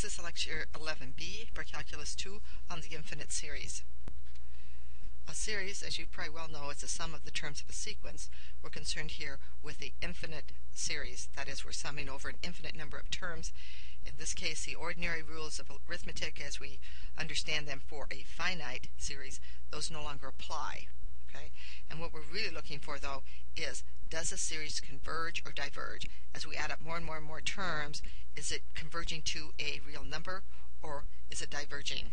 This is lecture 11b for Calculus 2 on the infinite series. A series, as you probably well know, is the sum of the terms of a sequence. We're concerned here with the infinite series. That is, we're summing over an infinite number of terms. In this case, the ordinary rules of arithmetic as we understand them for a finite series, those no longer apply. Okay? And what we're really looking for, though, is does a series converge or diverge? As we add up more and more and more terms, is it converging to a real number or is it diverging?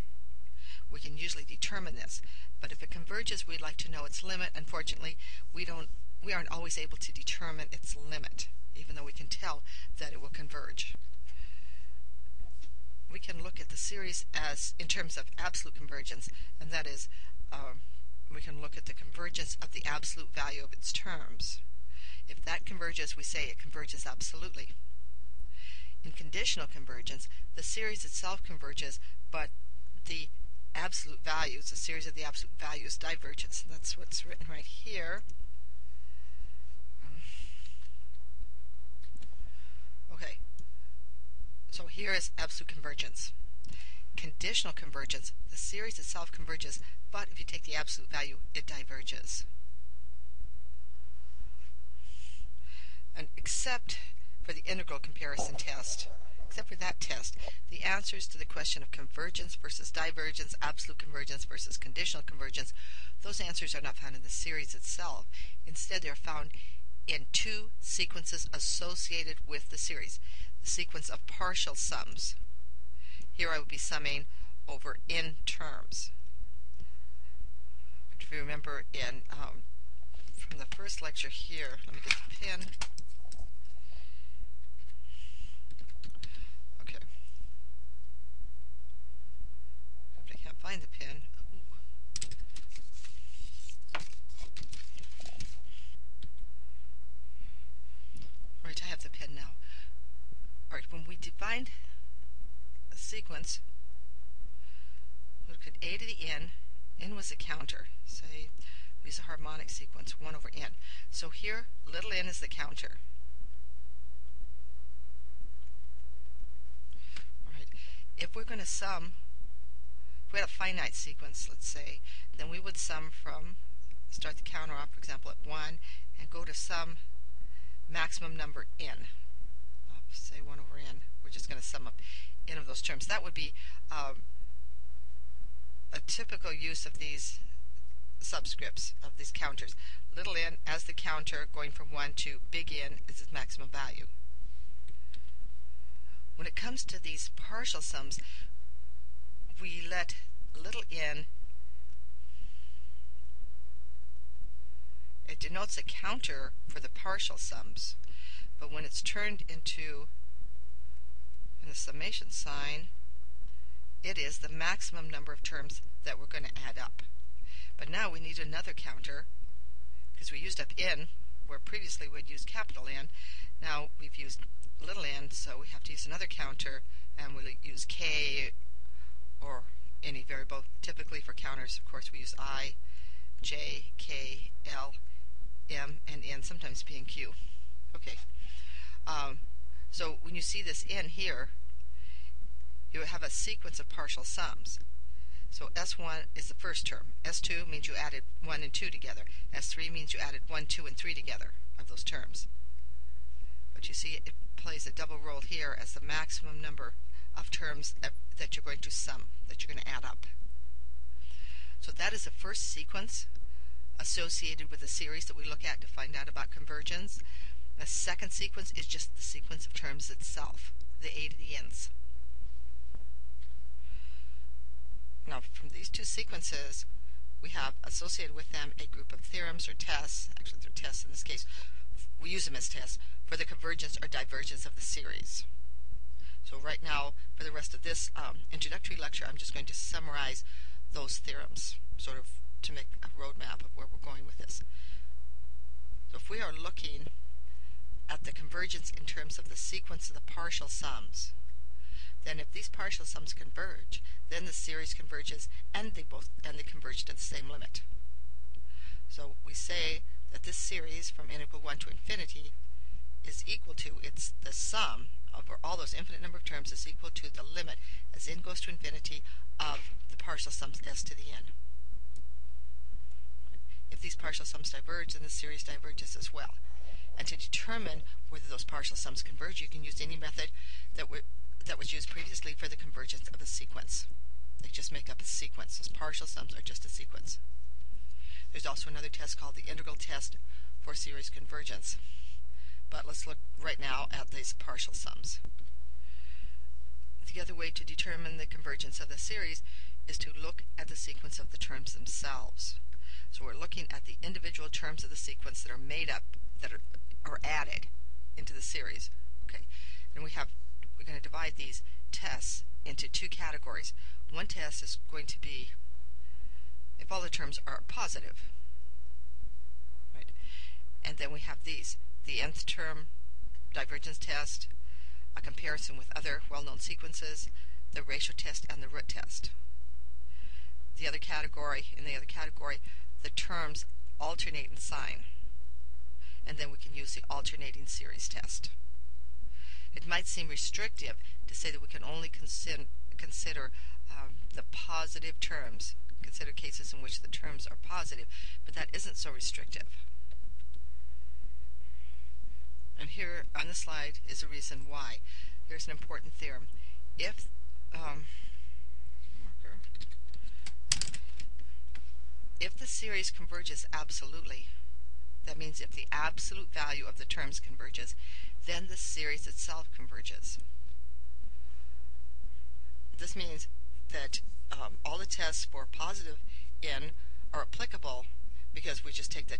We can usually determine this, but if it converges, we'd like to know its limit. Unfortunately, we aren't always able to determine its limit, even though we can tell that it will converge. We can look at the series as in terms of absolute convergence, and that is we can look at the convergence of the absolute value of its terms. If that converges, we say it converges absolutely. In conditional convergence, the series itself converges, but the absolute values, the series of the absolute values, diverges. And that's what's written right here. Okay, so here is absolute convergence. Conditional convergence, the series itself converges, but if you take the absolute value, it diverges. And except for the integral comparison test, except for that test, the answers to the question of convergence versus divergence, absolute convergence versus conditional convergence, those answers are not found in the series itself. Instead, they are found in two sequences associated with the series, the sequence of partial sums. Here I would be summing over n terms. If you remember from the first lecture here, let me get the pen. Okay. If I can't find the pen. Right, I have the pen now. Alright, when we defined a sequence, look at a to the n was a counter. Say, we use a harmonic sequence, 1 over n. So here, little n is the counter. Alright, if we're going to sum, if we had a finite sequence, let's say, then we would sum from, start the counter off, for example, at 1, and go to some maximum number n. Say 1 over n. We're just going to sum up n of those terms. That would be a typical use of these subscripts, of these counters. Little n as the counter, going from 1 to big N is its maximum value. When it comes to these partial sums, we let little n, it denotes a counter for the partial sums, but when it's turned into the summation sign, it is the maximum number of terms that we're going to add up. But now we need another counter, because we used up n, where previously we'd used capital N. Now we've used little n, so we have to use another counter, and we'll use k or any variable. Typically for counters, of course, we use I, j, k, l, m, and n, sometimes p and q. Okay. So when you see this n here, you have a sequence of partial sums. So S1 is the first term. S2 means you added 1 and 2 together. S3 means you added 1, 2, and 3 together of those terms. But you see it plays a double role here as the maximum number of terms that you're going to sum, that you're going to add up. So that is the first sequence associated with a series that we look at to find out about convergence. The second sequence is just the sequence of terms itself, the a to the n's. Now, from these two sequences, we have associated with them a group of theorems or tests. Actually, they're tests in this case. We use them as tests for the convergence or divergence of the series. So right now, for the rest of this introductory lecture, I'm just going to summarize those theorems, sort of to make a roadmap of where we're going with this. So if we are looking at the convergence in terms of the sequence of the partial sums, then if these partial sums converge, then the series converges and they converge to the same limit. So we say that this series from n equal 1 to infinity is equal to, it's the sum over all those infinite number of terms is equal to the limit as n goes to infinity of the partial sums s to the n. If these partial sums diverge, then the series diverges as well. And to determine whether those partial sums converge, you can use any method that was used previously for the convergence of a sequence. They just make up a sequence. Those partial sums are just a sequence. There's also another test called the integral test for series convergence. But let's look right now at these partial sums. The other way to determine the convergence of the series is to look at the sequence of the terms themselves. So we're looking at the individual terms of the sequence that are made up, that are added into the series. Okay, and we're going to divide these tests into two categories. One test is going to be if all the terms are positive, right? And then we have these: the nth term divergence test, a comparison with other well-known sequences, the ratio test, and the root test. In the other category, the terms alternate in sign, and then we can use the alternating series test. It might seem restrictive to say that we can only consider the positive terms, consider cases in which the terms are positive, but that isn't so restrictive. And here on the slide is a reason why. Here's an important theorem. If the series converges absolutely, that means if the absolute value of the terms converges, then the series itself converges. This means that all the tests for positive n are applicable because we just take the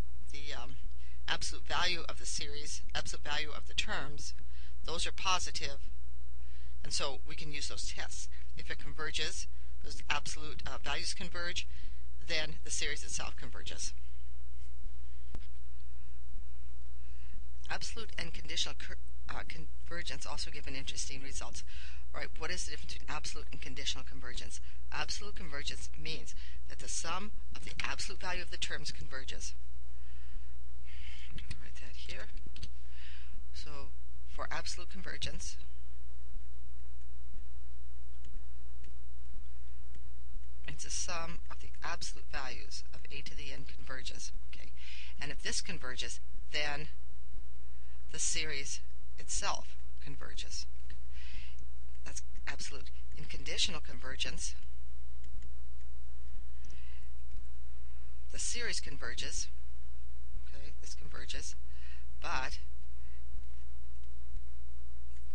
absolute value of the series, absolute value of the terms. Those are positive, and so we can use those tests. If it converges, those absolute values converge, then the series itself converges. Absolute and conditional convergence also give an interesting result. All right, what is the difference between absolute and conditional convergence? Absolute convergence means that the sum of the absolute value of the terms converges. I'll write that here. So for absolute convergence, it's the sum of the absolute values of a to the n converges. Okay, and if this converges, then the series itself converges. That's absolute. In conditional convergence, the series converges. Okay, this converges, but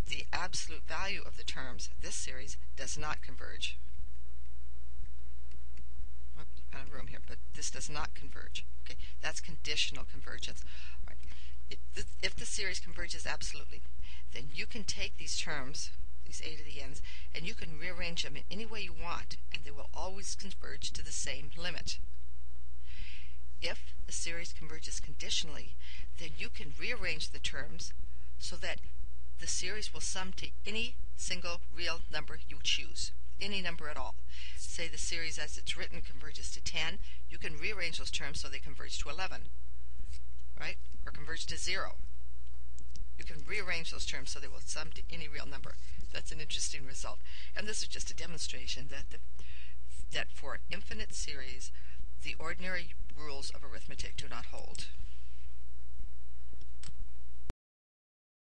the absolute value of the terms, this series, does not converge. Oops, out of room here, but this does not converge. Okay, that's conditional convergence. All right. If the series converges absolutely, then you can take these terms, these a to the n's, and you can rearrange them in any way you want, and they will always converge to the same limit. If the series converges conditionally, then you can rearrange the terms so that the series will sum to any single real number you choose, any number at all. Say the series as it's written converges to 10, you can rearrange those terms so they converge to 11, right? Or converge to 0. You can rearrange those terms so they will sum to any real number. That's an interesting result. And this is just a demonstration that for an infinite series, the ordinary rules of arithmetic do not hold.